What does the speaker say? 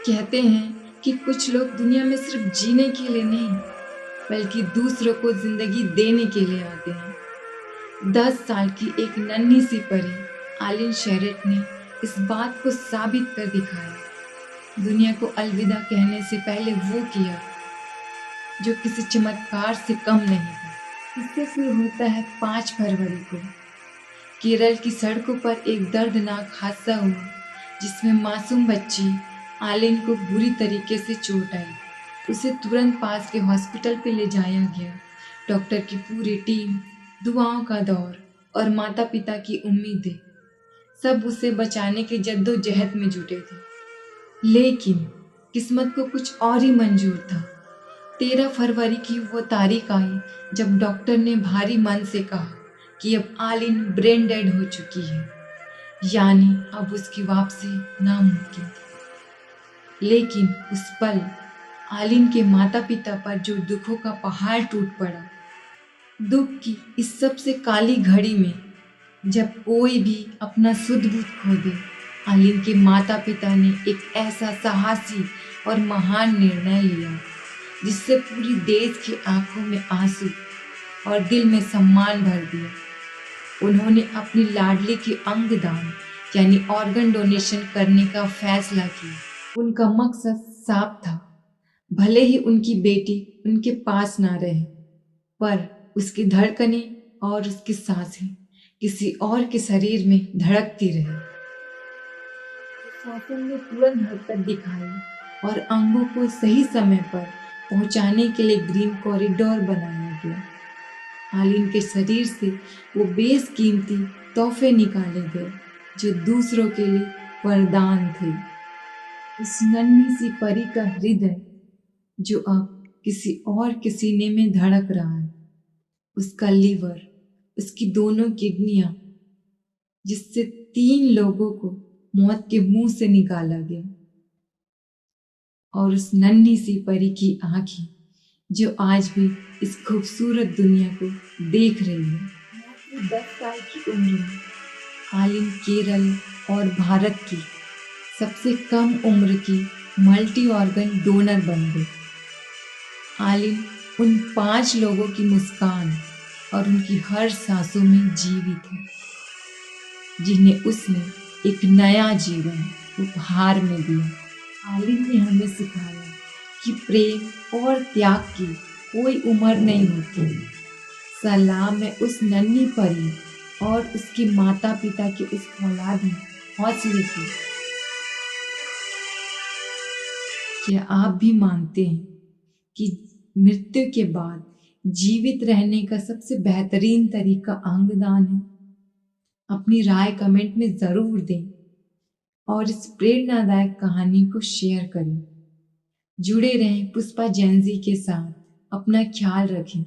कहते हैं कि कुछ लोग दुनिया में सिर्फ जीने के लिए नहीं, बल्कि दूसरों को जिंदगी देने के लिए आते हैं। 10 साल की एक नन्ही सी परी आलिन शेरेट ने इस बात को साबित कर दिखाया। दुनिया को अलविदा कहने से पहले वो किया जो किसी चमत्कार से कम नहीं था। इससे शुरू होता है 5 फरवरी को। केरल की सड़कों पर एक दर्दनाक हादसा हुआ जिसमें मासूम बच्ची आलिन को बुरी तरीके से चोट आई। उसे तुरंत पास के हॉस्पिटल पे ले जाया गया। डॉक्टर की पूरी टीम, दुआओं का दौर और माता पिता की उम्मीदें सब उसे बचाने की जद्दोजहद में जुटे थे। लेकिन किस्मत को कुछ और ही मंजूर था। 13 फरवरी की वो तारीख आई जब डॉक्टर ने भारी मन से कहा कि अब आलिन ब्रेन डेड हो चुकी है, यानी अब उसकी वापसी नामुमकिन थी। लेकिन उस पल आलिन के माता पिता पर जो दुखों का पहाड़ टूट पड़ा। दुख की इस सबसे काली घड़ी में जब कोई भी अपना सुध बुध खो दे, आलिन के माता पिता ने एक ऐसा साहसी और महान निर्णय लिया जिससे पूरी देश की आंखों में आंसू और दिल में सम्मान भर दिया। उन्होंने अपनी लाडली की अंग दान यानी ऑर्गन डोनेशन करने का फैसला किया। उनका मकसद साफ था, भले ही उनकी बेटी उनके पास ना रहे, पर उसकी धड़कनें और उसकी सांसें किसी और के शरीर में धड़कती रहे। शासन ने तुरंत हरकत दिखाई और अंगों को सही समय पर पहुंचाने के लिए ग्रीन कॉरिडोर बनाया गया। आलिन के शरीर से वो बेशकीमती तोहफे निकाले गए जो दूसरों के लिए वरदान थे। उस नन्ही सी परी का हृदय जो अब किसी और के सीने में धड़क रहा है, उसका लीवर, उसकी दोनों किडनियां, जिससे 3 लोगों को मौत के मुंह से निकाला गया, और उस नन्ही सी परी की आंखें जो आज भी इस खूबसूरत दुनिया को देख रही है। 10 साल की उम्र में आलिन केरल और भारत की सबसे कम उम्र की मल्टी ऑर्गन डोनर बन गई। आलिन उन 5 लोगों की मुस्कान और उनकी हर सांसों में जीवित है, जिन्हें उसने एक नया जीवन उपहार में दिया। आलिन ने हमें सिखाया कि प्रेम और त्याग की कोई उम्र नहीं होती। सलाम है उस नन्ही परी और उसके माता पिता के उस फौलादी हौसले की। क्या आप भी मानते हैं कि मृत्यु के बाद जीवित रहने का सबसे बेहतरीन तरीका अंगदान है? अपनी राय कमेंट में ज़रूर दें और इस प्रेरणादायक कहानी को शेयर करें। जुड़े रहें पुष्पा जैन जी के साथ। अपना ख्याल रखें।